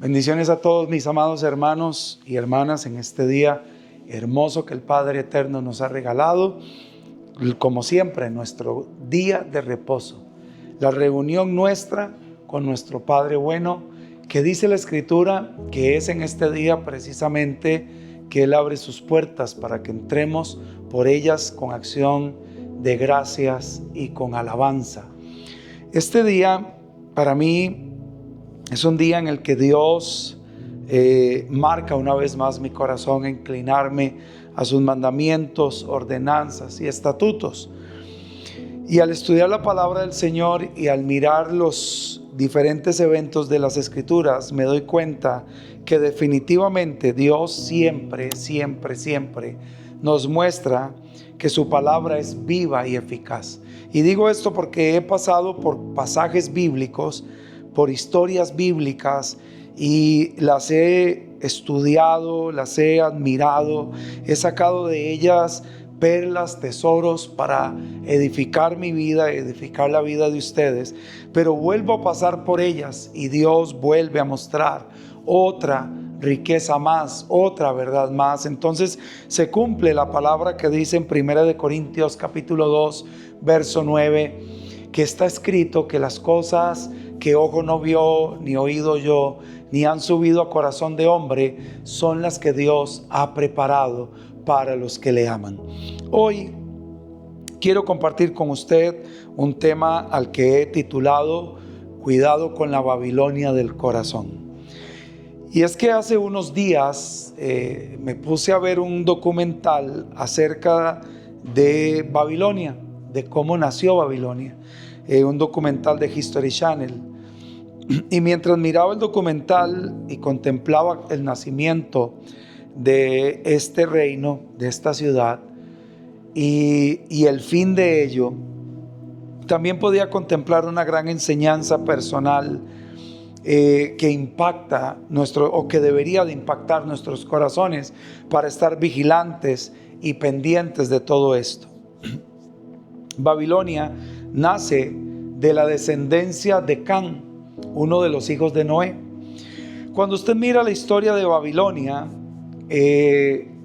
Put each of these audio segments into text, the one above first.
Bendiciones a todos mis amados hermanos y hermanas en este día hermoso que el Padre Eterno nos ha regalado. Como siempre, nuestro día de reposo, la reunión nuestra con nuestro Padre bueno, que dice la Escritura que es en este día precisamente que Él abre sus puertas para que entremos por ellas con acción de gracias y con alabanza. Este día para mí es un día en el que Dios marca una vez más mi corazón a inclinarme a sus mandamientos, ordenanzas y estatutos. Y al estudiar la palabra del Señor y al mirar los diferentes eventos de las Escrituras, me doy cuenta que definitivamente Dios siempre nos muestra que su palabra es viva y eficaz. Y digo esto porque he pasado por pasajes bíblicos, por historias bíblicas, y las he estudiado, las he admirado, he sacado de ellas perlas, tesoros para edificar mi vida, edificar la vida de ustedes, pero vuelvo a pasar por ellas y Dios vuelve a mostrar otra riqueza más, otra verdad más. Entonces se cumple la palabra que dice en 1 Corintios capítulo 2 verso 9, que está escrito que las cosas que ojo no vio, ni oído oyó, ni han subido a corazón de hombre, son las que Dios ha preparado para los que le aman. Hoy quiero compartir con usted un tema al que he titulado Cuidado con la Babilonia del corazón. Y es que hace unos días me puse a ver un documental acerca de Babilonia, de cómo nació Babilonia, un documental de History Channel. Y mientras miraba el documental y contemplaba el nacimiento de este reino, de esta ciudad y el fin de ello, también podía contemplar una gran enseñanza personal que impacta o que debería de impactar nuestros corazones para estar vigilantes y pendientes de todo esto. Babilonia nace de la descendencia de Can, uno de los hijos de Noé. Cuando usted mira la historia de Babilonia,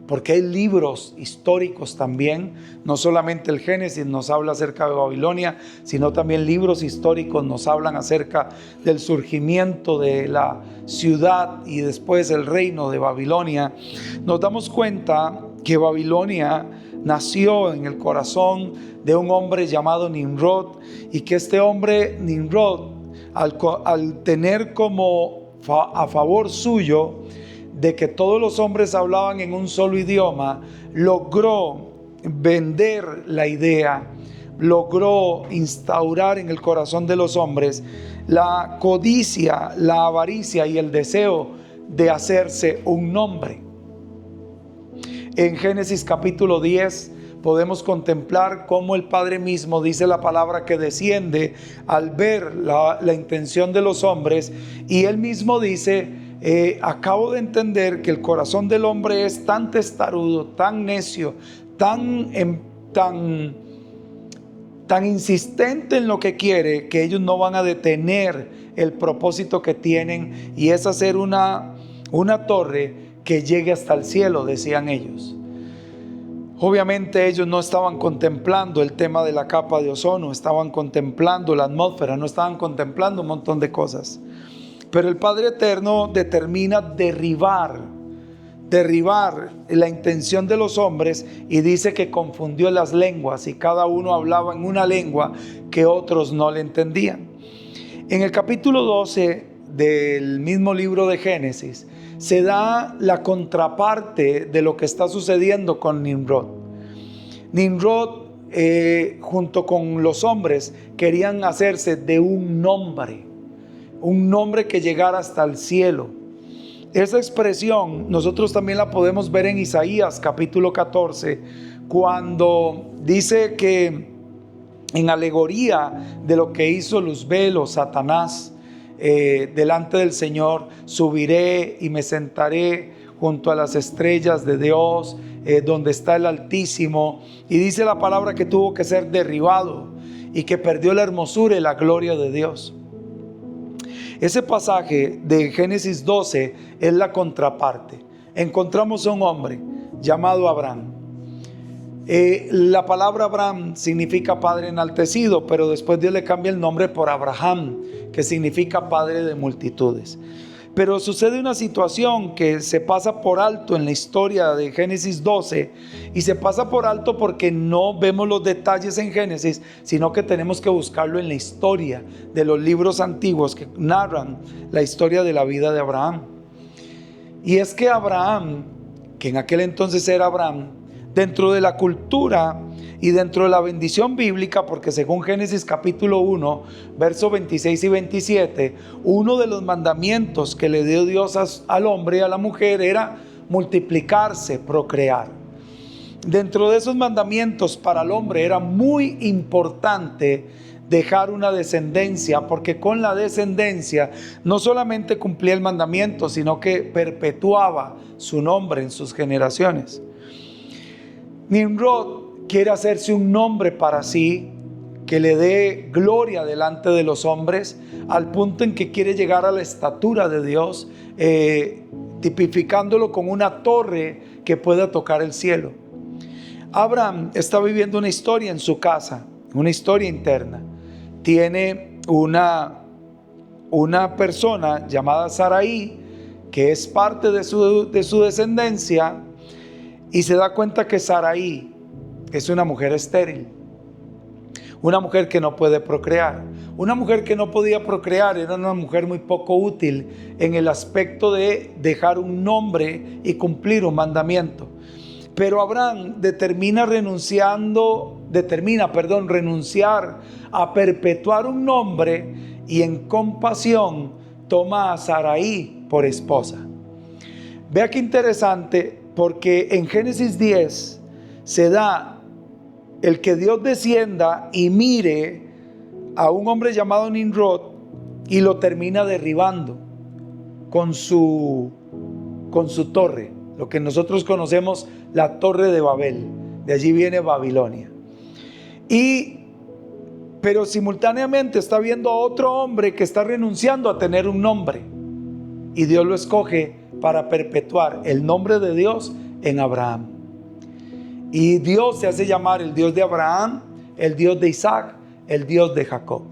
porque hay libros históricos también, no solamente el Génesis nos habla acerca de Babilonia, sino también libros históricos nos hablan acerca del surgimiento de la ciudad y después el reino de Babilonia. Nos damos cuenta que Babilonia nació en el corazón de un hombre llamado Nimrod, y que este hombre Nimrod, al tener como a favor suyo de que todos los hombres hablaban en un solo idioma, logró vender la idea, logró instaurar en el corazón de los hombres la codicia, la avaricia y el deseo de hacerse un nombre. En Génesis capítulo 10 podemos contemplar cómo el Padre mismo, dice la palabra, que desciende al ver la intención de los hombres, y Él mismo dice: acabo de entender que el corazón del hombre es tan testarudo, tan necio, tan insistente en lo que quiere, que ellos no van a detener el propósito que tienen, y es hacer una torre que llegue hasta el cielo, decían ellos. Obviamente ellos no estaban contemplando el tema de la capa de ozono, estaban contemplando la atmósfera, no estaban contemplando un montón de cosas. Pero el Padre Eterno determina derribar la intención de los hombres, y dice que confundió las lenguas, y cada uno hablaba en una lengua que otros no le entendían. En el capítulo 12 del mismo libro de Génesis se da la contraparte de lo que está sucediendo con Nimrod. Nimrod, junto con los hombres, querían hacerse de un nombre que llegara hasta el cielo. Esa expresión nosotros también la podemos ver en Isaías capítulo 14, cuando dice que, en alegoría de lo que hizo Luzbel o Satanás delante del Señor: subiré y me sentaré junto a las estrellas de Dios, donde está el Altísimo. Y dice la palabra que tuvo que ser derribado y que perdió la hermosura y la gloria de Dios. Ese pasaje de Génesis 12 es la contraparte. Encontramos a un hombre llamado Abraham. La palabra Abraham significa padre enaltecido, pero después Dios le cambia el nombre por Abraham, que significa padre de multitudes. Pero sucede una situación que se pasa por alto en la historia de Génesis 12, y se pasa por alto porque no vemos los detalles en Génesis, sino que tenemos que buscarlo en la historia de los libros antiguos que narran la historia de la vida de Abraham. Y es que Abraham, que en aquel entonces era Abraham, dentro de la cultura y dentro de la bendición bíblica, porque según Génesis capítulo 1, versos 26 y 27, uno de los mandamientos que le dio Dios al hombre y a la mujer era multiplicarse, procrear. Dentro de esos mandamientos para el hombre era muy importante dejar una descendencia, porque con la descendencia no solamente cumplía el mandamiento, sino que perpetuaba su nombre en sus generaciones. Nimrod quiere hacerse un nombre para sí, que le dé gloria delante de los hombres, al punto en que quiere llegar a la estatura de Dios, tipificándolo con una torre que pueda tocar el cielo. Abraham está viviendo una historia en su casa, una historia interna. Tiene una persona llamada Sarai, que es parte de su descendencia, y se da cuenta que Sarai es una mujer estéril, una mujer que no puede procrear. Una mujer que no podía procrear era una mujer muy poco útil en el aspecto de dejar un nombre y cumplir un mandamiento. Pero Abraham determina renunciar a perpetuar un nombre, y en compasión toma a Sarai por esposa. Vea qué interesante, porque en Génesis 10 se da el que Dios descienda y mire a un hombre llamado Nimrod y lo termina derribando con su torre, lo que nosotros conocemos la Torre de Babel. De allí viene Babilonia. Pero simultáneamente está viendo a otro hombre que está renunciando a tener un nombre, y Dios lo escoge para perpetuar el nombre de Dios en Abraham. Y Dios se hace llamar el Dios de Abraham, el Dios de Isaac, el Dios de Jacob.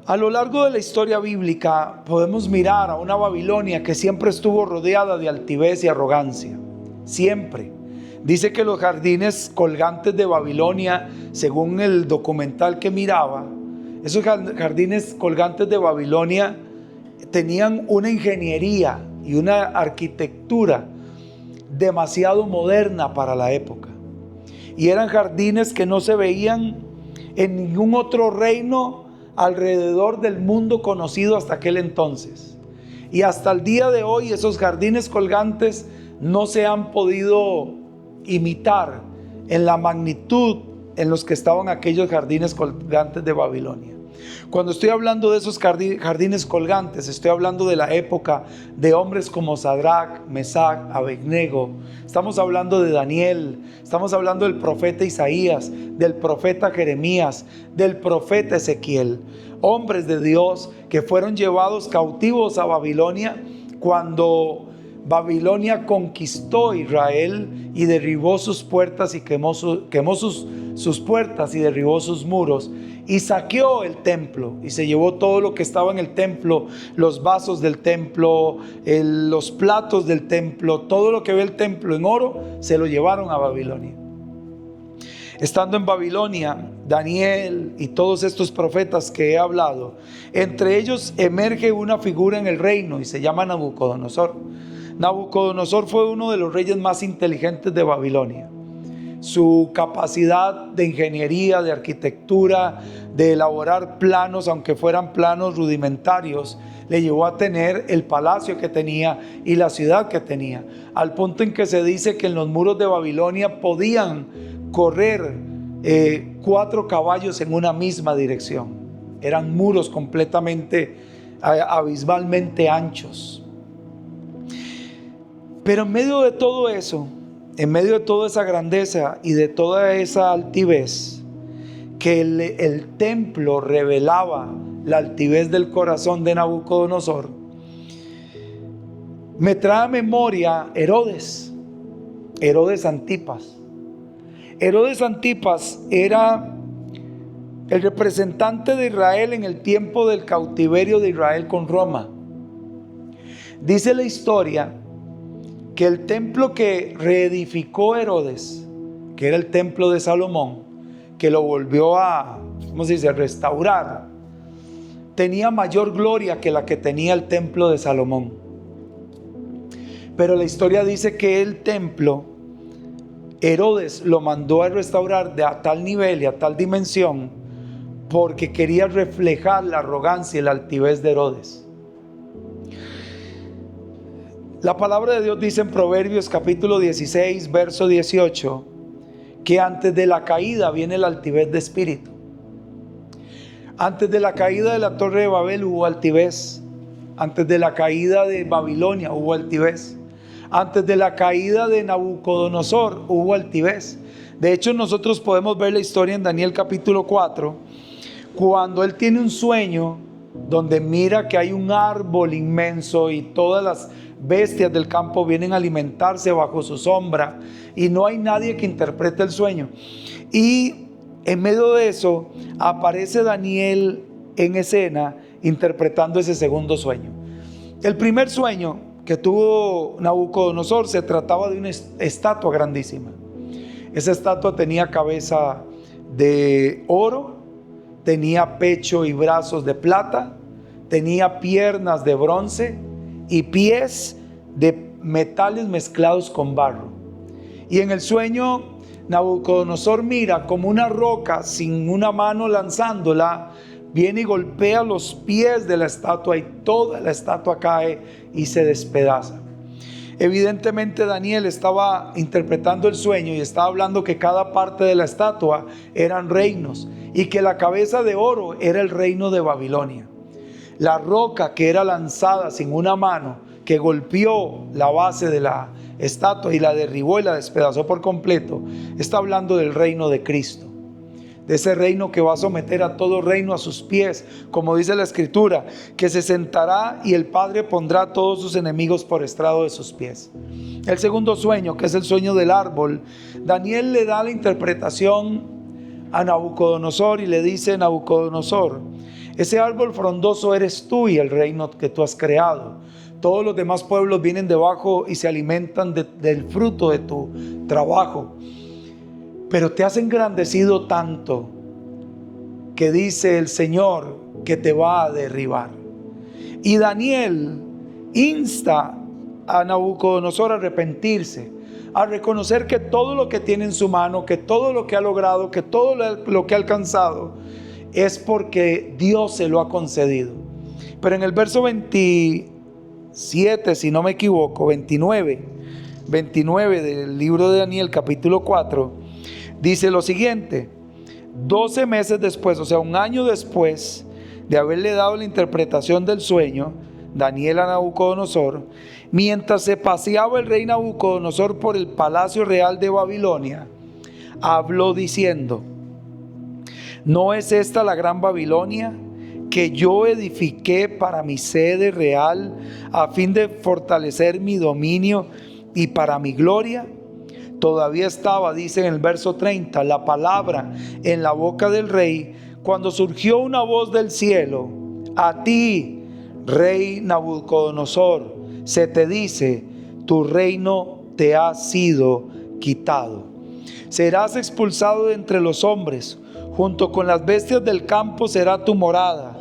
A lo largo de la historia bíblica podemos mirar a una Babilonia que siempre estuvo rodeada de altivez y arrogancia. Siempre. Dice que los jardines colgantes de Babilonia, según el documental que miraba, esos jardines colgantes de Babilonia tenían una ingeniería y una arquitectura demasiado moderna para la época. Y eran jardines que no se veían en ningún otro reino alrededor del mundo conocido hasta aquel entonces. Y hasta el día de hoy esos jardines colgantes no se han podido imitar en la magnitud en los que estaban aquellos jardines colgantes de Babilonia. Cuando estoy hablando de esos jardines colgantes, estoy hablando de la época de hombres como Sadrach, Mesach, Abednego. Estamos hablando de Daniel, estamos hablando del profeta Isaías, del profeta Jeremías, del profeta Ezequiel. Hombres de Dios que fueron llevados cautivos a Babilonia cuando Babilonia conquistó Israel y derribó sus puertas y quemó sus puertas y derribó sus muros, y saqueó el templo y se llevó todo lo que estaba en el templo, los vasos del templo, los platos del templo, todo lo que ve el templo en oro, se lo llevaron a Babilonia. Estando en Babilonia, Daniel y todos estos profetas que he hablado, entre ellos emerge una figura en el reino y se llama Nabucodonosor. Nabucodonosor fue uno de los reyes más inteligentes de Babilonia. Su capacidad de ingeniería, de arquitectura, de elaborar planos, aunque fueran planos rudimentarios, le llevó a tener el palacio que tenía y la ciudad que tenía, al punto en que se dice que en los muros de Babilonia podían correr 4 caballos en una misma dirección. Eran muros completamente, abismalmente anchos. Pero en medio de todo eso, en medio de toda esa grandeza y de toda esa altivez, que el templo revelaba la altivez del corazón de Nabucodonosor, me trae a memoria Herodes Antipas. Herodes Antipas era el representante de Israel en el tiempo del cautiverio de Israel con Roma. Dice la historia que el templo que reedificó Herodes, que era el templo de Salomón, que lo volvió a, ¿cómo se dice?, restaurar, tenía mayor gloria que la que tenía el templo de Salomón. Pero la historia dice que el templo, Herodes lo mandó a restaurar a tal nivel y a tal dimensión porque quería reflejar la arrogancia y la altivez de Herodes. La palabra de Dios dice en Proverbios capítulo 16, verso 18, que antes de la caída viene la altivez de espíritu. Antes de la caída de la Torre de Babel hubo altivez. Antes de la caída de Babilonia hubo altivez. Antes de la caída de Nabucodonosor hubo altivez. De hecho, nosotros podemos ver la historia en Daniel capítulo 4, cuando él tiene un sueño donde mira que hay un árbol inmenso y todas las bestias del campo vienen a alimentarse bajo su sombra y no hay nadie que interprete el sueño. Y en medio de eso aparece Daniel en escena interpretando ese segundo sueño. El primer sueño que tuvo Nabucodonosor se trataba de una estatua grandísima. Esa estatua tenía cabeza de oro, tenía pecho y brazos de plata, tenía piernas de bronce y pies de metales mezclados con barro. Y en el sueño Nabucodonosor mira como una roca sin una mano lanzándola viene y golpea los pies de la estatua y toda la estatua cae y se despedaza. Evidentemente Daniel estaba interpretando el sueño y estaba hablando que cada parte de la estatua eran reinos y que la cabeza de oro era el reino de Babilonia. La roca que era lanzada sin una mano, que golpeó la base de la estatua y la derribó y la despedazó por completo, está hablando del reino de Cristo. De ese reino que va a someter a todo reino a sus pies, como dice la Escritura, que se sentará y el Padre pondrá a todos sus enemigos por estrado de sus pies. El segundo sueño, que es el sueño del árbol, Daniel le da la interpretación a Nabucodonosor y le dice: Nabucodonosor, ese árbol frondoso eres tú y el reino que tú has creado. Todos los demás pueblos vienen debajo y se alimentan del fruto de tu trabajo. Pero te has engrandecido tanto que dice el Señor que te va a derribar. Y Daniel insta a Nabucodonosor a arrepentirse, a reconocer que todo lo que tiene en su mano, que todo lo que ha logrado, que todo lo que ha alcanzado, es porque Dios se lo ha concedido. Pero en el verso 27, si no me equivoco, 29 del libro de Daniel, capítulo 4, dice lo siguiente: 12 meses después, o sea, un año después de haberle dado la interpretación del sueño, Daniel a Nabucodonosor, mientras se paseaba el rey Nabucodonosor por el palacio real de Babilonia, habló diciendo: ¿no es esta la gran Babilonia que yo edifiqué para mi sede real a fin de fortalecer mi dominio y para mi gloria? Todavía estaba, dice en el verso 30, la palabra en la boca del rey, cuando surgió una voz del cielo: a ti, rey Nabucodonosor, se te dice, tu reino te ha sido quitado. Serás expulsado de entre los hombres, junto con las bestias del campo será tu morada.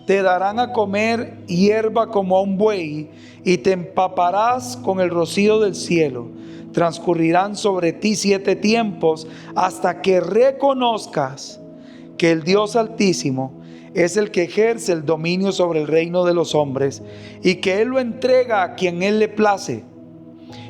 Te darán a comer hierba como a un buey, y te empaparás con el rocío del cielo. Transcurrirán sobre ti 7 tiempos hasta que reconozcas que el Dios Altísimo es el que ejerce el dominio sobre el reino de los hombres y que Él lo entrega a quien Él le place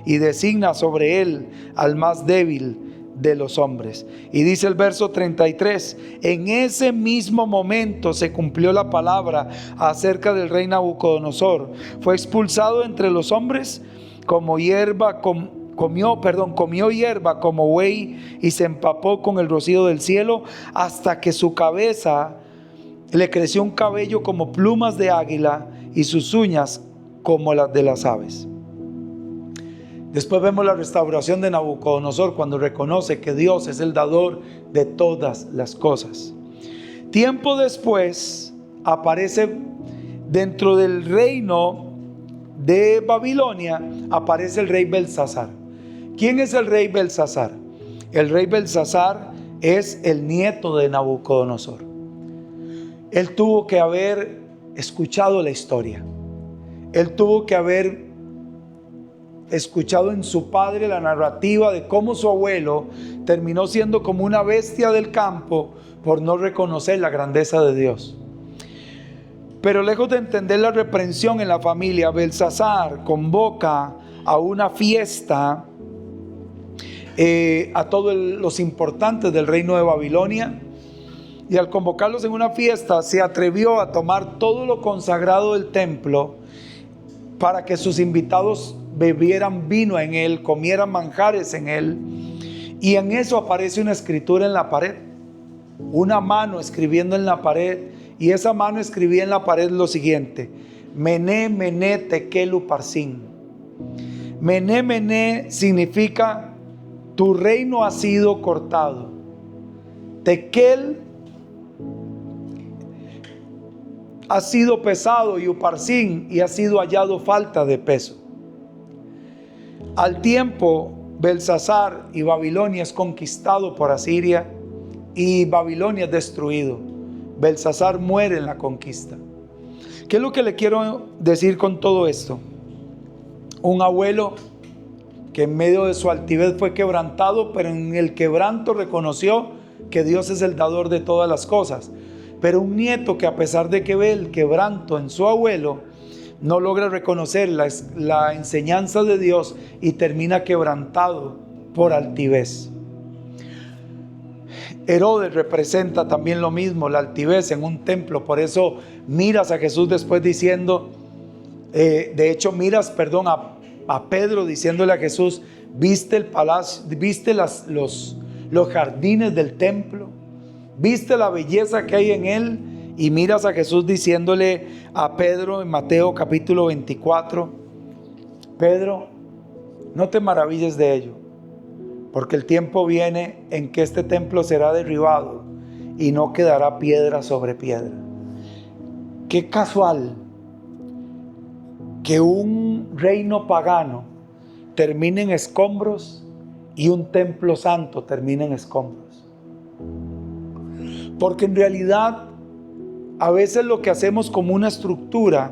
y designa sobre Él al más débil de los hombres. Y dice el verso 33, en ese mismo momento se cumplió la palabra acerca del rey Nabucodonosor. Fue expulsado entre los hombres como hierba, comió hierba como buey y se empapó con el rocío del cielo hasta que su cabeza Le creció un cabello como plumas de águila y sus uñas como las de las aves. Después vemos la restauración de Nabucodonosor cuando reconoce que Dios es el dador de todas las cosas. Tiempo después aparece dentro del reino de Babilonia, aparece el rey Belsasar. ¿Quién es el rey Belsasar? El rey Belsasar es el nieto de Nabucodonosor. Él tuvo que haber escuchado la historia. Él tuvo que haber escuchado en su padre la narrativa de cómo su abuelo terminó siendo como una bestia del campo por no reconocer la grandeza de Dios. Pero lejos de entender la reprensión en la familia, Belsasar convoca a una fiesta a todos los importantes del reino de Babilonia, y al convocarlos en una fiesta se atrevió a tomar todo lo consagrado del templo para que sus invitados bebieran vino en él, comieran manjares en él. Y en eso aparece una escritura en la pared, una mano escribiendo en la pared, y esa mano escribía en la pared lo siguiente: Mené, Mené, Tekel, Uparsin. Mené, Mené significa tu reino ha sido cortado. Tekel ha sido pesado, y Uparsin, y ha sido hallado falta de peso. Al tiempo, Belsasar y Babilonia es conquistado por Asiria y Babilonia es destruido. Belsasar muere en la conquista. ¿Qué es lo que le quiero decir con todo esto? Un abuelo que en medio de su altivez fue quebrantado, pero en el quebranto reconoció que Dios es el dador de todas las cosas. Pero un nieto que, a pesar de que ve el quebranto en su abuelo, no logra reconocer la enseñanza de Dios y termina quebrantado por altivez. Herodes representa también lo mismo, la altivez en un templo. Por eso miras a Jesús después diciendo, a Pedro diciéndole a Jesús: ¿viste el palacio? ¿Viste los jardines del templo? ¿Viste la belleza que hay en él? Y miras a Jesús diciéndole a Pedro en Mateo capítulo 24: Pedro, no te maravilles de ello, porque el tiempo viene en que este templo será derribado y no quedará piedra sobre piedra. Qué casual que un reino pagano termine en escombros y un templo santo termine en escombros. Porque en realidad a veces lo que hacemos como una estructura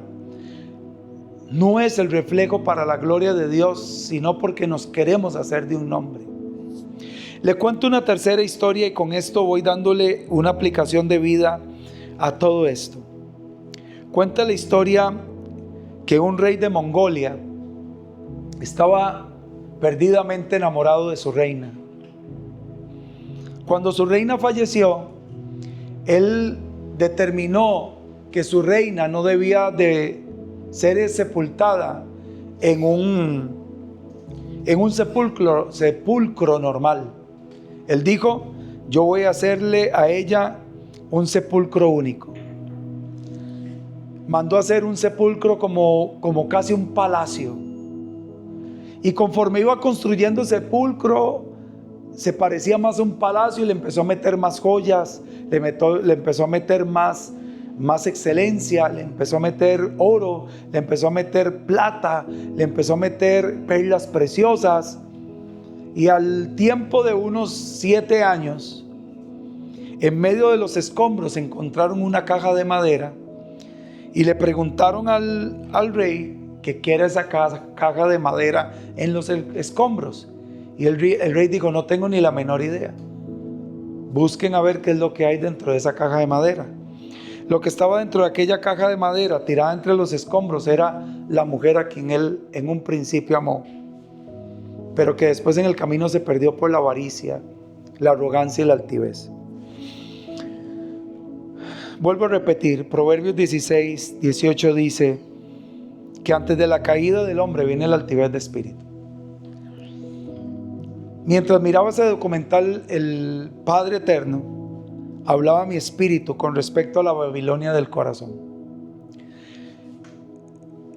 no es el reflejo para la gloria de Dios, sino porque nos queremos hacer de un nombre. Le cuento una tercera historia y con esto voy dándole una aplicación de vida a todo esto. Cuenta la historia que un rey de Mongolia estaba perdidamente enamorado de su reina. Cuando su reina falleció, él determinó que su reina no debía de ser sepultada en un sepulcro normal. Él dijo: yo voy a hacerle a ella un sepulcro único. Mandó a hacer un sepulcro como casi un palacio. Y conforme iba construyendo el sepulcro, se parecía más a un palacio, y le empezó a meter más joyas, le empezó a meter más excelencia, le empezó a meter oro, le empezó a meter plata, le empezó a meter perlas preciosas. Y al tiempo de unos 7 años, en medio de los escombros encontraron una caja de madera y le preguntaron al rey que qué era esa caja de madera en los escombros. Y el rey dijo: no tengo ni la menor idea. Busquen a ver qué es lo que hay dentro de esa caja de madera. Lo que estaba dentro de aquella caja de madera tirada entre los escombros era la mujer a quien él en un principio amó, pero que después en el camino se perdió por la avaricia, la arrogancia y la altivez. Vuelvo a repetir, Proverbios 16, 18 dice que antes de la caída del hombre viene la altivez de espíritu. Mientras miraba ese documental, el Padre Eterno hablaba mi espíritu con respecto a la Babilonia del corazón.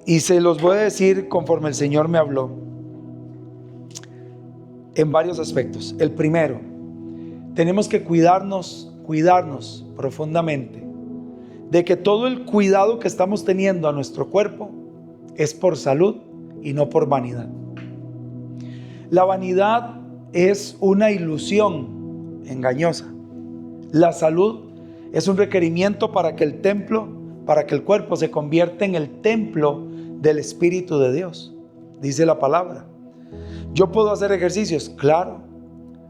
Y se los voy a decir conforme el Señor me habló, en varios aspectos. El primero, tenemos que cuidarnos profundamente de que todo el cuidado que estamos teniendo a nuestro cuerpo es por salud y no por vanidad. La vanidad es una ilusión engañosa. La salud es un requerimiento para que el cuerpo se convierta en el templo del Espíritu de Dios. Dice la palabra. Yo puedo hacer ejercicios, claro.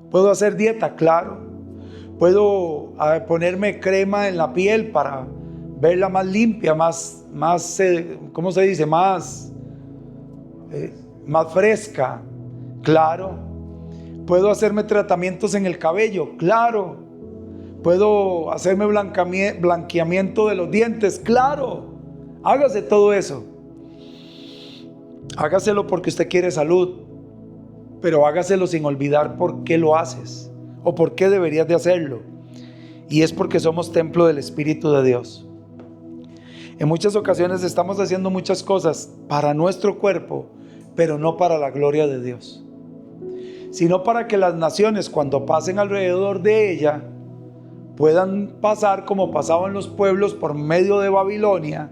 Puedo hacer dieta, claro. Puedo ponerme crema en la piel para verla más limpia, más ¿cómo se dice? Más fresca, claro. Puedo hacerme tratamientos en el cabello, claro. Puedo hacerme blanqueamiento de los dientes, claro. Hágase todo eso. Hágaselo porque usted quiere salud, pero hágaselo sin olvidar por qué lo haces o por qué deberías de hacerlo. Y es porque somos templo del Espíritu de Dios. En muchas ocasiones estamos haciendo muchas cosas para nuestro cuerpo, pero no para la gloria de Dios, sino para que las naciones, cuando pasen alrededor de ella, puedan pasar como pasaban los pueblos por medio de Babilonia,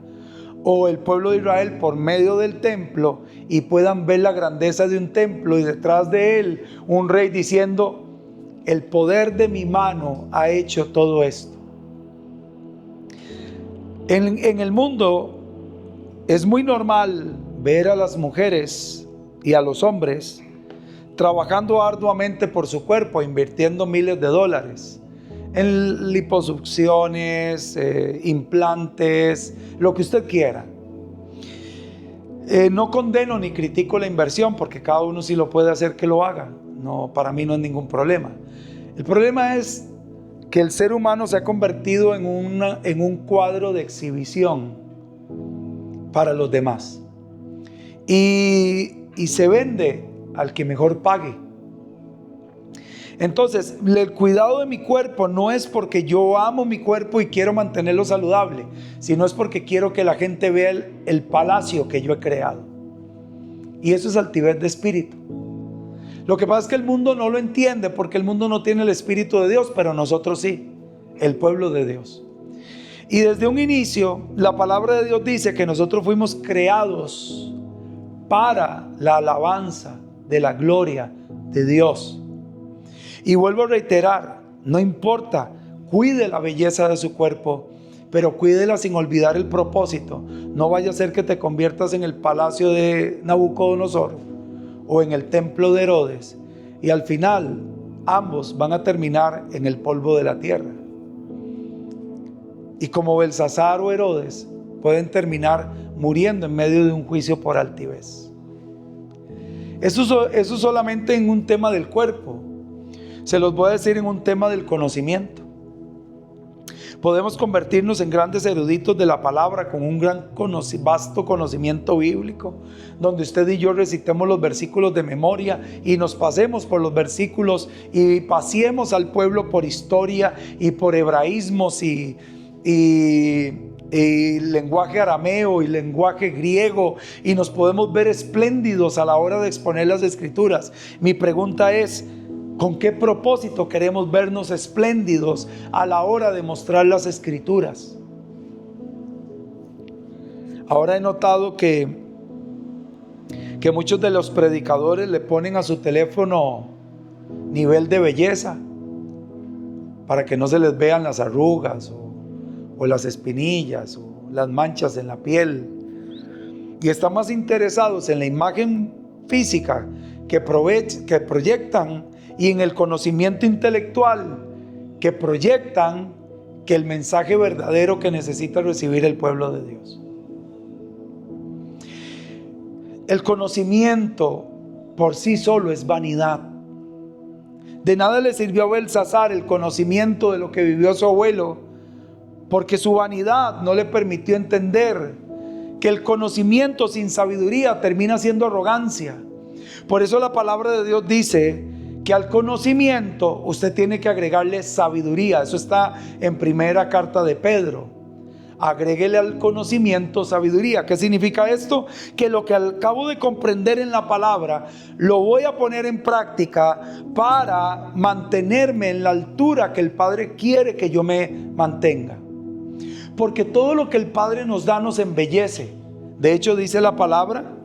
o el pueblo de Israel por medio del templo, y puedan ver la grandeza de un templo y detrás de él un rey diciendo: el poder de mi mano ha hecho todo esto. En el mundo es muy normal ver a las mujeres y a los hombres trabajando arduamente por su cuerpo, invirtiendo miles de dólares en liposucciones, implantes, lo que usted quiera. No condeno ni critico la inversión, porque cada uno si lo puede hacer que lo haga. No, para mí no es ningún problema. El problema es que el ser humano se ha convertido en un cuadro de exhibición para los demás. Y se vende al que mejor pague. Entonces, el cuidado de mi cuerpo no es porque yo amo mi cuerpo y quiero mantenerlo saludable, sino es porque quiero que la gente vea el palacio que yo he creado. Y eso es altivez de espíritu. Lo que pasa es que el mundo no lo entiende, porque el mundo no tiene el Espíritu de Dios, pero nosotros sí, el pueblo de Dios. Y desde un inicio, la palabra de Dios dice que nosotros fuimos creados para la alabanza de la gloria de Dios. Y vuelvo a reiterar, no importa, cuide la belleza de su cuerpo, pero cuídela sin olvidar el propósito. No vaya a ser que te conviertas en el palacio de Nabucodonosor o en el templo de Herodes, y al final ambos van a terminar en el polvo de la tierra. Y como Belsasar o Herodes, pueden terminar muriendo en medio de un juicio por altivez. Eso solamente en un tema del cuerpo. Se los voy a decir en un tema del conocimiento. Podemos convertirnos en grandes eruditos de la palabra con un vasto conocimiento bíblico, donde usted y yo recitemos los versículos de memoria y nos pasemos por los versículos y paseemos al pueblo por historia y por hebraísmos y lenguaje arameo y lenguaje griego, y nos podemos ver espléndidos a la hora de exponer las escrituras. Mi pregunta es: ¿con qué propósito queremos vernos espléndidos a la hora de mostrar las escrituras? Ahora he notado que muchos de los predicadores le ponen a su teléfono nivel de belleza para que no se les vean las arrugas o las espinillas o las manchas en la piel, y están más interesados en la imagen física que proyectan y en el conocimiento intelectual que proyectan, que el mensaje verdadero que necesita recibir el pueblo de Dios. El conocimiento por sí solo es vanidad. De nada le sirvió a Belsasar el conocimiento de lo que vivió su abuelo, porque su vanidad no le permitió entender que el conocimiento sin sabiduría termina siendo arrogancia. Por eso la palabra de Dios dice que al conocimiento usted tiene que agregarle sabiduría. Eso está en primera carta de Pedro. Agréguele al conocimiento sabiduría. ¿Qué significa esto? Que lo que acabo de comprender en la palabra lo voy a poner en práctica para mantenerme en la altura que el Padre quiere que yo me mantenga. Porque todo lo que el Padre nos da nos embellece. De hecho, dice la palabra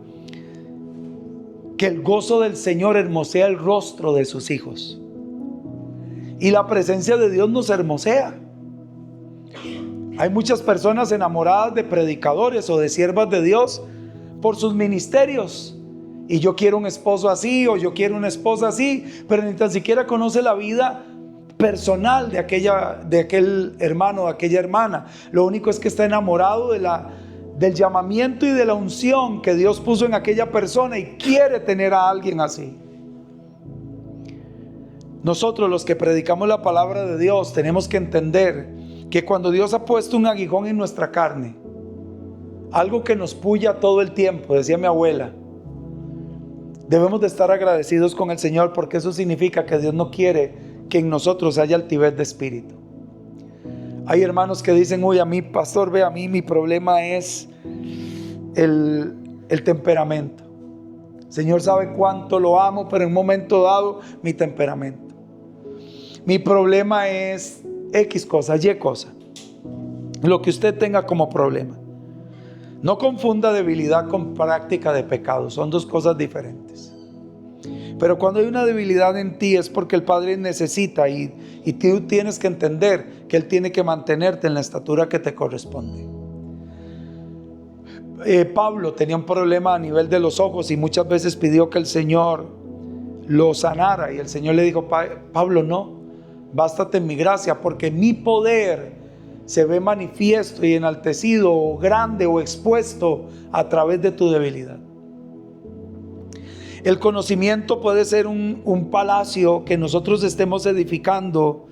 que el gozo del Señor hermosea el rostro de sus hijos. Y la presencia de Dios nos hermosea. Hay muchas personas enamoradas de predicadores o de siervas de Dios por sus ministerios. Y yo quiero un esposo así, o yo quiero una esposa así, pero ni tan siquiera conoce la vida personal de aquel hermano o aquella hermana. Lo único es que está enamorado del llamamiento y de la unción que Dios puso en aquella persona y quiere tener a alguien así. Nosotros, los que predicamos la palabra de Dios, tenemos que entender que cuando Dios ha puesto un aguijón en nuestra carne, algo que nos puya todo el tiempo, decía mi abuela, debemos de estar agradecidos con el Señor, porque eso significa que Dios no quiere que en nosotros haya altivez de espíritu. Hay hermanos que dicen: uy, a mí, pastor, ve, a mí mi problema es el temperamento. El Señor sabe cuánto lo amo, pero en un momento dado, mi temperamento. Mi problema es X cosa, Y cosa. Lo que usted tenga como problema. No confunda debilidad con práctica de pecado. Son dos cosas diferentes. Pero cuando hay una debilidad en ti es porque el Padre necesita y tú tienes que entender que Él tiene que mantenerte en la estatura que te corresponde. Pablo tenía un problema a nivel de los ojos y muchas veces pidió que el Señor lo sanara. Y el Señor le dijo: Pablo, no. Bástate en mi gracia, porque mi poder se ve manifiesto y enaltecido, o grande o expuesto a través de tu debilidad. El conocimiento puede ser un palacio que nosotros estemos edificando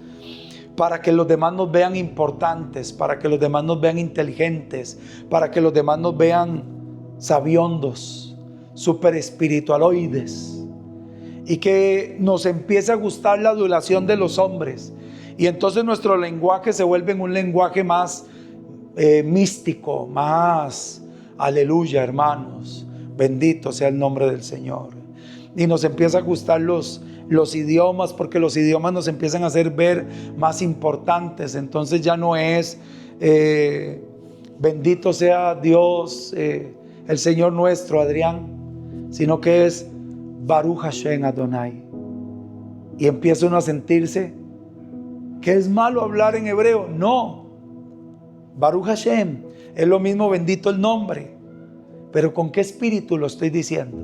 para que los demás nos vean importantes, para que los demás nos vean inteligentes, para que los demás nos vean sabiondos, super espiritualoides. Y que nos empiece a gustar la adulación de los hombres. Y entonces nuestro lenguaje se vuelve un lenguaje más místico, más aleluya, hermanos. Bendito sea el nombre del Señor. Y nos empieza a gustar los idiomas, porque los idiomas nos empiezan a hacer ver más importantes. Entonces ya no es bendito sea Dios, el Señor nuestro, Adrián, sino que es Baruch Hashem Adonai. Y empieza uno a sentirse que es malo hablar en hebreo. No, Baruch Hashem es lo mismo, bendito el nombre. Pero ¿con qué espíritu lo estoy diciendo?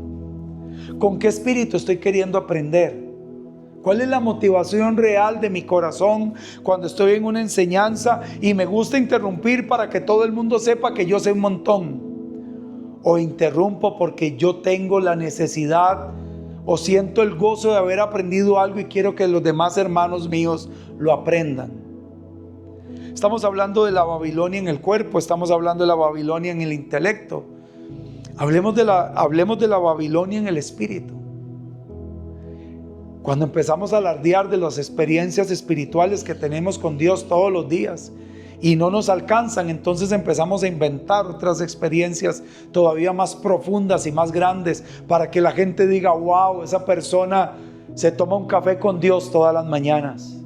¿Con qué espíritu estoy queriendo aprender? ¿Cuál es la motivación real de mi corazón cuando estoy en una enseñanza y me gusta interrumpir para que todo el mundo sepa que yo sé un montón? ¿O interrumpo porque yo tengo la necesidad o siento el gozo de haber aprendido algo y quiero que los demás hermanos míos lo aprendan? Estamos hablando de la Babilonia en el cuerpo, estamos hablando de la Babilonia en el intelecto. Hablemos de la Babilonia en el espíritu. Cuando empezamos a alardear de las experiencias espirituales que tenemos con Dios todos los días y no nos alcanzan, entonces empezamos a inventar otras experiencias todavía más profundas y más grandes para que la gente diga: wow, esa persona se toma un café con Dios todas las mañanas.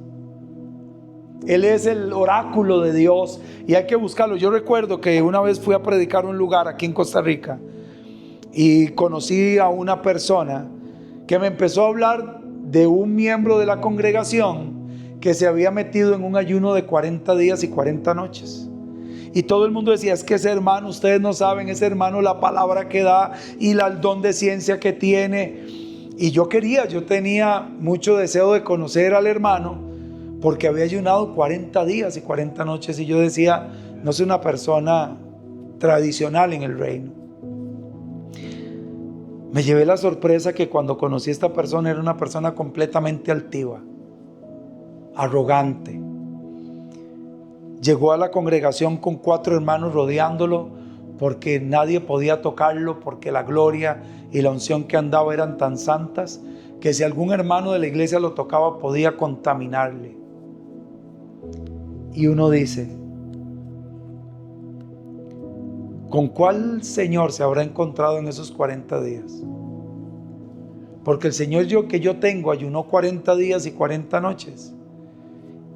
Él es el oráculo de Dios y hay que buscarlo. Yo recuerdo que una vez fui a predicar a un lugar aquí en Costa Rica y conocí a una persona que me empezó a hablar de un miembro de la congregación que se había metido en un ayuno de 40 días y 40 noches. Y todo el mundo decía: es que ese hermano, ustedes no saben, ese hermano, la palabra que da y el don de ciencia que tiene. Y yo tenía mucho deseo de conocer al hermano, porque había ayunado 40 días y 40 noches. Y yo decía: no soy una persona tradicional en el reino. Me llevé la sorpresa que cuando conocí a esta persona era una persona completamente altiva, arrogante. Llegó a la congregación con 4 hermanos rodeándolo porque nadie podía tocarlo, porque la gloria y la unción que andaba eran tan santas que si algún hermano de la iglesia lo tocaba podía contaminarle. Y uno dice, ¿con cuál Señor se habrá encontrado en esos 40 días? Porque el Señor que yo tengo ayunó 40 días y 40 noches.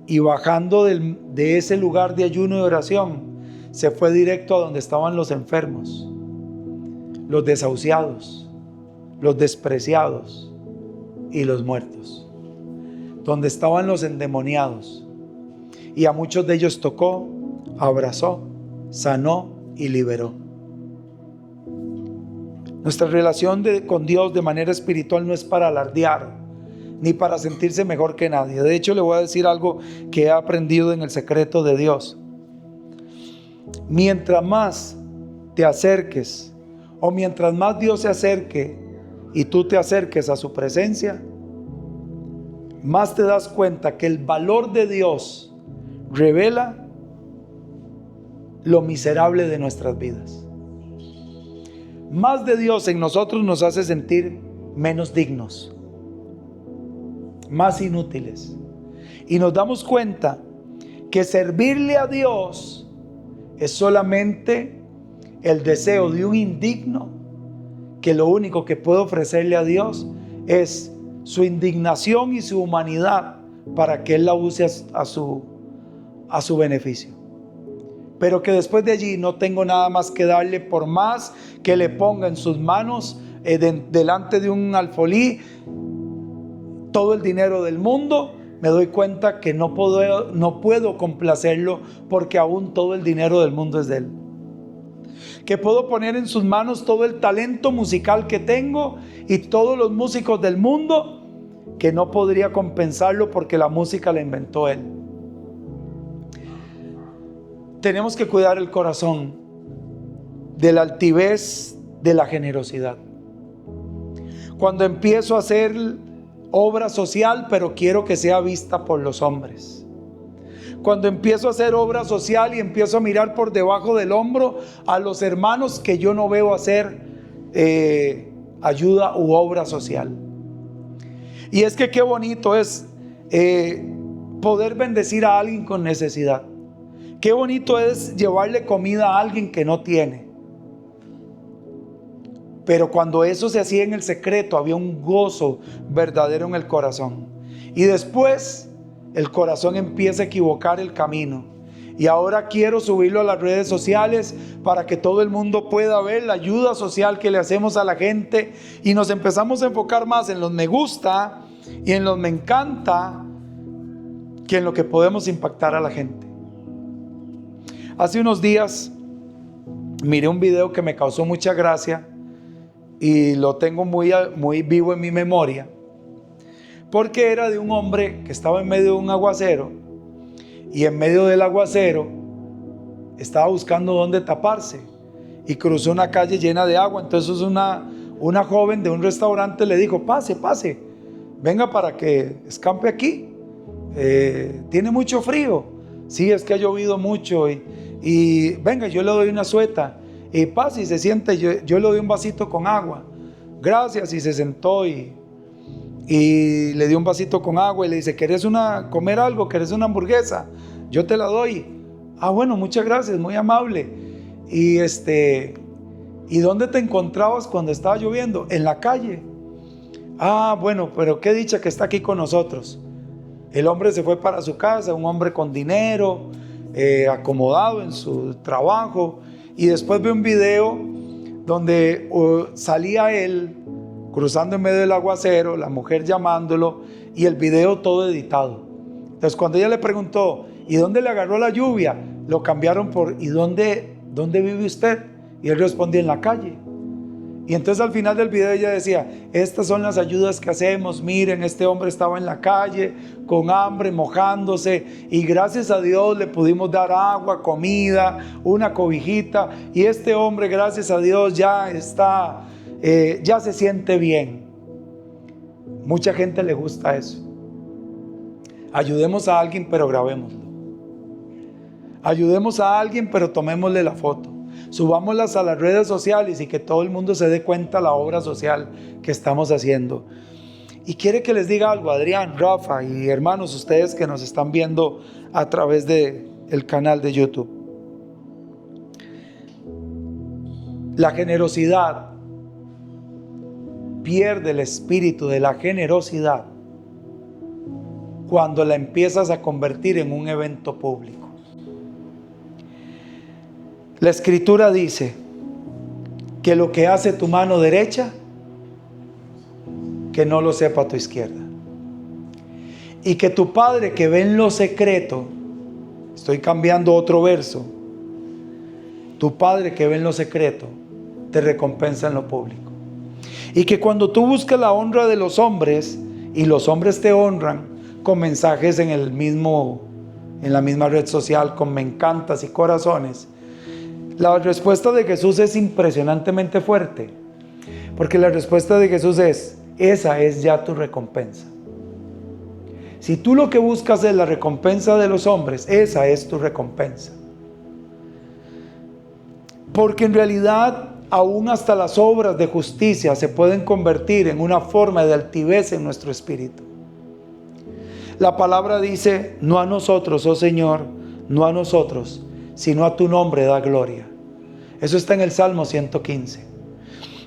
Y bajando de ese lugar de ayuno y oración, se fue directo a donde estaban los enfermos, los desahuciados, los despreciados y los muertos, donde estaban los endemoniados. Y a muchos de ellos tocó, abrazó, sanó y liberó. Nuestra relación con Dios de manera espiritual no es para alardear, ni para sentirse mejor que nadie. De hecho, le voy a decir algo que he aprendido en el secreto de Dios. Mientras más te acerques, o mientras más Dios se acerque y tú te acerques a su presencia, más te das cuenta que el valor de Dios revela lo miserable de nuestras vidas. Más de Dios en nosotros nos hace sentir menos dignos, más inútiles. Y nos damos cuenta que servirle a Dios es solamente el deseo de un indigno, que lo único que puede ofrecerle a Dios es su indignación y su humanidad para que Él la use a su beneficio. Pero que después de allí no tengo nada más que darle, por más que le ponga en sus manos, delante de un alfolí, todo el dinero del mundo. Me doy cuenta que no puedo complacerlo, porque aún todo el dinero del mundo es de Él. Que puedo poner en sus manos todo el talento musical que tengo y todos los músicos del mundo, que no podría compensarlo porque la música la inventó Él. Tenemos que cuidar el corazón de la altivez, de la generosidad. Cuando empiezo a hacer obra social, pero quiero que sea vista por los hombres. Cuando empiezo a hacer obra social y empiezo a mirar por debajo del hombro a los hermanos que yo no veo hacer ayuda u obra social. Y es que qué bonito es poder bendecir a alguien con necesidad. Qué bonito es llevarle comida a alguien que no tiene. Pero cuando eso se hacía en el secreto, había un gozo verdadero en el corazón. Y después el corazón empieza a equivocar el camino. Y ahora quiero subirlo a las redes sociales para que todo el mundo pueda ver la ayuda social que le hacemos a la gente. Y nos empezamos a enfocar más en los me gusta y en los me encanta que en lo que podemos impactar a la gente. Hace unos días miré un video que me causó mucha gracia y lo tengo muy vivo en mi memoria, porque era de un hombre que estaba en medio de un aguacero, y en medio del aguacero estaba buscando dónde taparse y cruzó una calle llena de agua. Entonces una joven de un restaurante le dijo: pase, venga para que escampe aquí, tiene mucho frío. Sí, es que ha llovido mucho y venga, yo le doy una sueta y pase y se siente, yo le doy un vasito con agua. Gracias. Y se sentó y le dio un vasito con agua y le dice: ¿querés comer algo? ¿Querés una hamburguesa? Yo te la doy. Ah, bueno, muchas gracias, muy amable. ¿Y dónde te encontrabas cuando estaba lloviendo? En la calle. Ah, bueno, pero qué dicha que está aquí con nosotros. El hombre se fue para su casa, un hombre con dinero, acomodado en su trabajo, y después ve un video donde salía él cruzando en medio del aguacero, la mujer llamándolo, y el video todo editado. Entonces cuando ella le preguntó: ¿y dónde le agarró la lluvia?, lo cambiaron por: ¿y dónde vive usted? Y él respondía: en la calle. Y entonces al final del video ella decía: estas son las ayudas que hacemos. Miren, este hombre estaba en la calle con hambre, mojándose, y gracias a Dios le pudimos dar agua, comida, una cobijita, y este hombre, gracias a Dios, ya está, ya se siente bien. Mucha gente le gusta eso. Ayudemos a alguien, pero grabémoslo. Ayudemos a alguien, pero tomémosle la foto. Subámoslas a las redes sociales y que todo el mundo se dé cuenta la obra social que estamos haciendo. Y quiere que les diga algo, Adrián, Rafa y hermanos, ustedes que nos están viendo a través del canal de YouTube. La generosidad pierde el espíritu de la generosidad cuando la empiezas a convertir en un evento público. La Escritura dice que lo que hace tu mano derecha, que no lo sepa tu izquierda. Y que tu Padre que ve en lo secreto, estoy cambiando otro verso, tu Padre que ve en lo secreto, te recompensa en lo público. Y que cuando tú buscas la honra de los hombres, y los hombres te honran con mensajes en la misma red social, con me encantas y corazones, la respuesta de Jesús es impresionantemente fuerte. Porque la respuesta de Jesús es: esa es ya tu recompensa. Si tú lo que buscas es la recompensa de los hombres, esa es tu recompensa. Porque en realidad, aún hasta las obras de justicia se pueden convertir en una forma de altivez en nuestro espíritu. La palabra dice: no a nosotros, oh Señor, no a nosotros, sino a tu nombre da gloria. Eso está en el Salmo 115.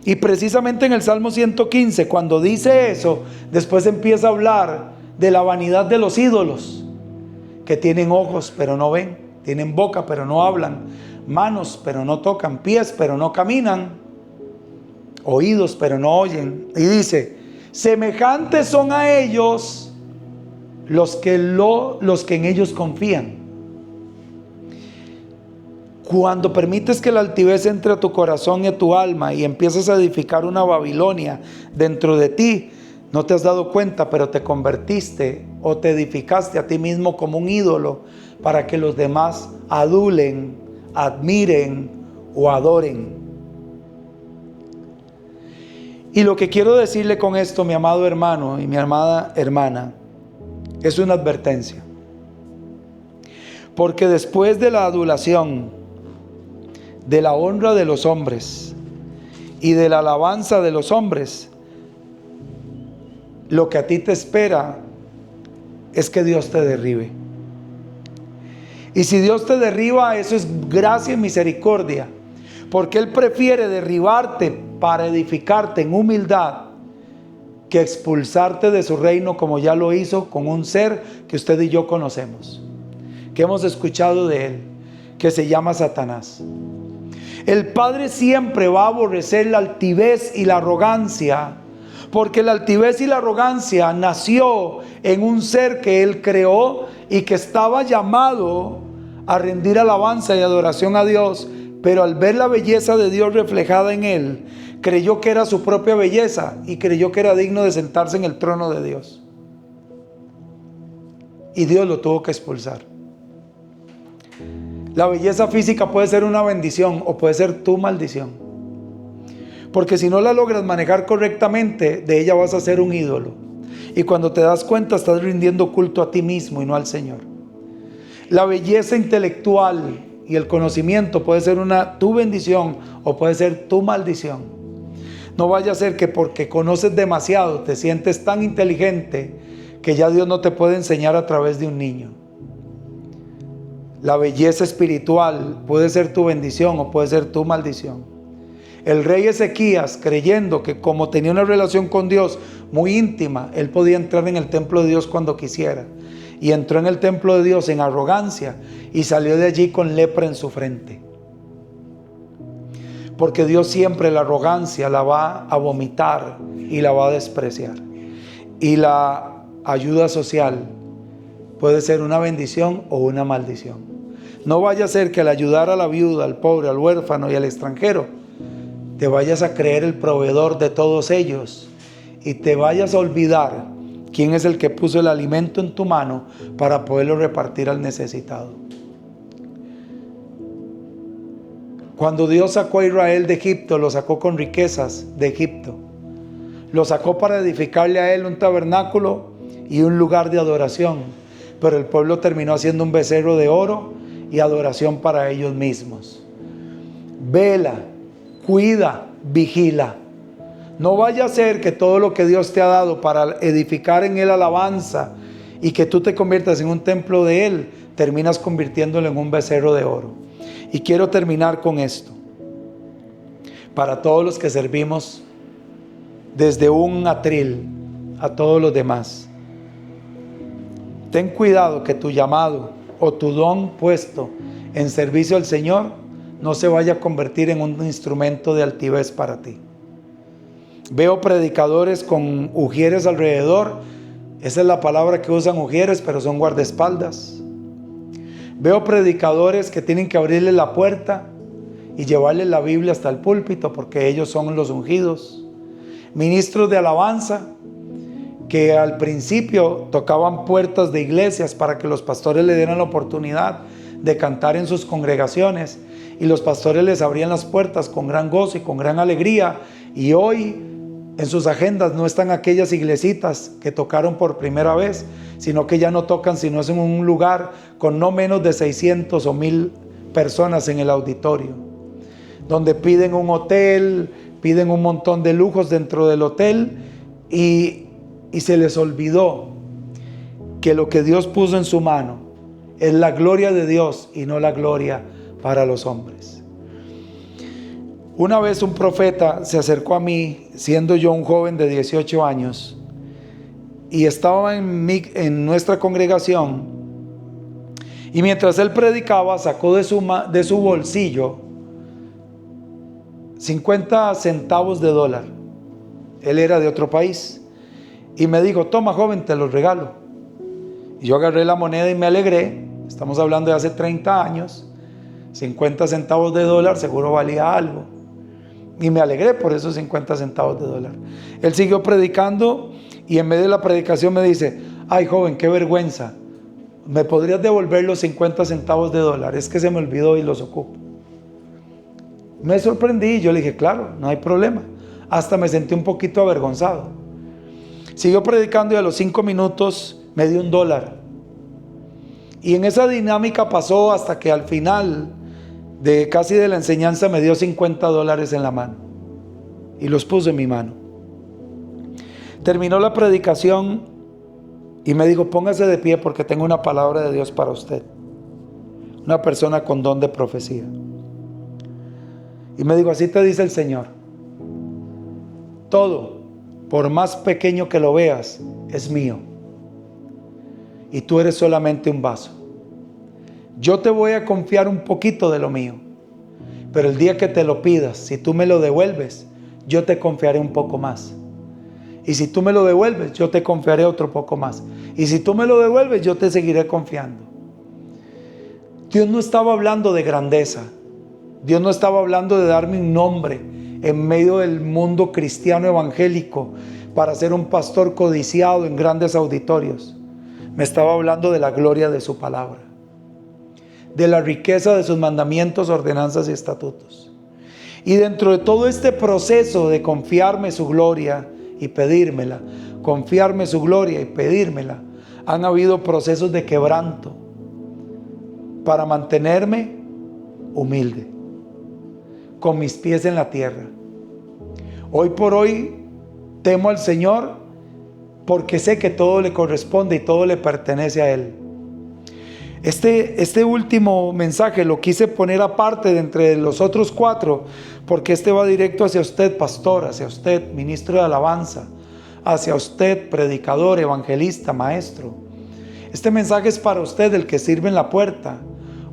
Y precisamente en el Salmo 115, cuando dice eso, después empieza a hablar de la vanidad de los ídolos, que tienen ojos pero no ven, tienen boca pero no hablan, manos pero no tocan, pies pero no caminan, oídos pero no oyen. Y dice: semejantes son a ellos los que en ellos confían. Cuando permites que la altivez entre a tu corazón y a tu alma y empiezas a edificar una Babilonia dentro de ti, no te has dado cuenta, pero te convertiste o te edificaste a ti mismo como un ídolo para que los demás adulen, admiren o adoren. Y lo que quiero decirle con esto, mi amado hermano y mi amada hermana, es una advertencia. Porque después de la adulación, de la honra de los hombres y de la alabanza de los hombres, lo que a ti te espera es que Dios te derribe. Y si Dios te derriba, eso es gracia y misericordia, porque Él prefiere derribarte para edificarte en humildad que expulsarte de su reino, como ya lo hizo con un ser que usted y yo conocemos, que hemos escuchado de él, que se llama Satanás. El Padre siempre va a aborrecer la altivez y la arrogancia, porque la altivez y la arrogancia nació en un ser que Él creó y que estaba llamado a rendir alabanza y adoración a Dios, pero al ver la belleza de Dios reflejada en Él, creyó que era su propia belleza y creyó que era digno de sentarse en el trono de Dios. Y Dios lo tuvo que expulsar. La belleza física puede ser una bendición o puede ser tu maldición. Porque si no la logras manejar correctamente, de ella vas a ser un ídolo. Y cuando te das cuenta, estás rindiendo culto a ti mismo y no al Señor. La belleza intelectual y el conocimiento puede ser tu bendición o puede ser tu maldición. No vaya a ser que porque conoces demasiado, te sientes tan inteligente que ya Dios no te puede enseñar a través de un niño. La belleza espiritual puede ser tu bendición o puede ser tu maldición. El rey Ezequías, creyendo que como tenía una relación con Dios muy íntima, él podía entrar en el templo de Dios cuando quisiera. Y entró en el templo de Dios en arrogancia y salió de allí con lepra en su frente. Porque Dios siempre la arrogancia la va a vomitar y la va a despreciar. Y la ayuda social puede ser una bendición o una maldición. No vaya a ser que al ayudar a la viuda, al pobre, al huérfano y al extranjero, te vayas a creer el proveedor de todos ellos y te vayas a olvidar quién es el que puso el alimento en tu mano para poderlo repartir al necesitado. Cuando Dios sacó a Israel de Egipto, lo sacó con riquezas de Egipto. Lo sacó para edificarle a él un tabernáculo y un lugar de adoración. Pero el pueblo terminó haciendo un becerro de oro y adoración para ellos mismos. Vela, cuida, vigila. No vaya a ser que todo lo que Dios te ha dado para edificar en Él alabanza y que tú te conviertas en un templo de Él, terminas convirtiéndolo en un becerro de oro. Y quiero terminar con esto. Para todos los que servimos desde un atril a todos los demás, ten cuidado que tu llamado o tu don puesto en servicio al Señor no se vaya a convertir en un instrumento de altivez para ti. Veo predicadores con ujieres alrededor. Esa es la palabra que usan, ujieres, pero son guardaespaldas. Veo predicadores que tienen que abrirle la puerta y llevarle la Biblia hasta el púlpito porque ellos son los ungidos. Ministros de alabanza que al principio tocaban puertas de iglesias para que los pastores le dieran la oportunidad de cantar en sus congregaciones, y los pastores les abrían las puertas con gran gozo y con gran alegría, y hoy en sus agendas no están aquellas iglesitas que tocaron por primera vez, sino que ya no tocan sino es en un lugar con no menos de 600 o 1000 personas en el auditorio, donde piden un hotel, piden un montón de lujos dentro del hotel, y se les olvidó que lo que Dios puso en su mano es la gloria de Dios y no la gloria para los hombres. Una vez un profeta se acercó a mí, siendo yo un joven de 18 años, y estaba en nuestra congregación, y mientras él predicaba sacó de su bolsillo 50 centavos de dólar. Él era de otro país y me dijo: toma, joven, te los regalo. Y yo agarré la moneda y me alegré. Estamos hablando de hace 30 años. 50 centavos de dólar seguro valía algo, y me alegré por esos 50 centavos de dólar. Él siguió predicando y en medio de la predicación me dice: ay, joven, qué vergüenza, ¿me podrías devolver los 50 centavos de dólar? Es que se me olvidó y los ocupo. Me sorprendí y yo le dije: claro, no hay problema. Hasta me sentí un poquito avergonzado. Siguió predicando y a los 5 minutos me dio $1. Y en esa dinámica pasó hasta que al final de casi de la enseñanza me dio $50 en la mano y los puso en mi mano. Terminó la predicación y me dijo: póngase de pie porque tengo una palabra de Dios para usted. Una persona con don de profecía. Y me dijo: así te dice el Señor, todo, por más pequeño que lo veas, es mío, y tú eres solamente un vaso. Yo te voy a confiar un poquito de lo mío, pero el día que te lo pidas, si tú me lo devuelves, yo te confiaré un poco más. Y si tú me lo devuelves, yo te confiaré otro poco más. Y si tú me lo devuelves, yo te seguiré confiando. Dios no estaba hablando de grandeza. Dios no estaba hablando de darme un nombre en medio del mundo cristiano evangélico para ser un pastor codiciado en grandes auditorios. Me estaba hablando de la gloria de su palabra, de la riqueza de sus mandamientos, ordenanzas y estatutos. Y dentro de todo este proceso de confiarme su gloria y pedírmela, confiarme su gloria y pedírmela, han habido procesos de quebranto para mantenerme humilde, con mis pies en la tierra. Hoy por hoy temo al Señor porque sé que todo le corresponde y todo le pertenece a Él. Este último mensaje lo quise poner aparte de entre los otros 4, porque este va directo hacia usted, pastor, hacia usted, ministro de alabanza, hacia usted, predicador, evangelista, maestro. Este mensaje es para usted, el que sirve en la puerta,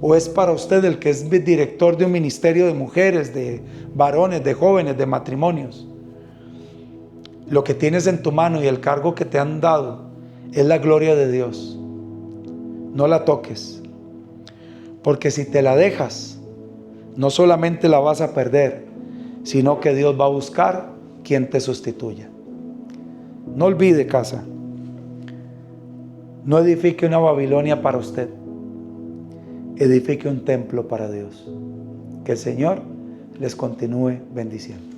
o es para usted, el que es director de un ministerio de mujeres, de varones, de jóvenes, de matrimonios. Lo que tienes en tu mano y el cargo que te han dado es la gloria de Dios. No la toques, porque si te la dejas, no solamente la vas a perder, sino que Dios va a buscar quien te sustituya. No olvide, casa, no edifique una Babilonia para usted, edifique un templo para Dios. Que el Señor les continúe bendiciendo.